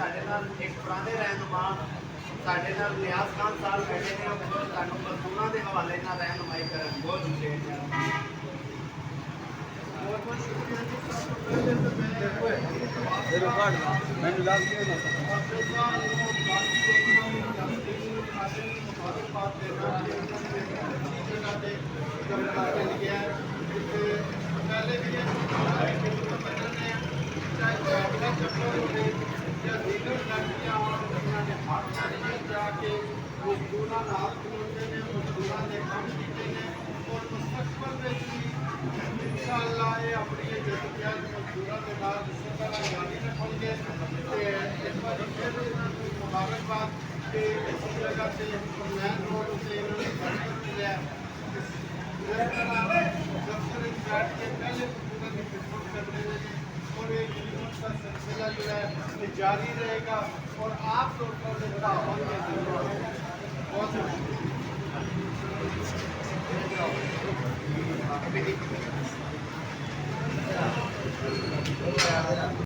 ਸਾਡੇ ਨਾਲ ਇੱਕ ਪੁਰਾਣੇ ਰਹਿਨੁਮਾ ਸਾਡੇ ਨਾਲ ਨਿਆਜ਼ ਖਾਨ ਸਾਹਿਬ ਬੈਠੇ ਨੇ, ਉਹ ਤੁਹਾਨੂੰ ਮਜ਼ਦੂਰਾਂ ਦੇ ਹਵਾਲੇ ਨਾਲ ਰਹਿਨੁਮਾਈ ਕਰਨ। ਬਹੁਤ ਸ਼ੁਕਰੀਆ। ਮੈਨੂੰ ਲੱਗ ਗਿਆ मजदूरों नाल खलोते ने, मजदूरों के काम कीते ने और मुस्तकबल में भी इंशाअल्लाह ये अपनी जदोजहद मजदूरों के नाल इसी तरह जारी रखेंगे। इस बार फिर मुबारकबाद कि इस जगह से मैन रोड से इन्होंने मिला इस तरह दफ्तर बैठ के पहले मजदूरों की खिदमत कर रहे हैं और ये खिदमत का सिलसिला जो है ये जारी रहेगा और आप लोगों के ताउन में बहुत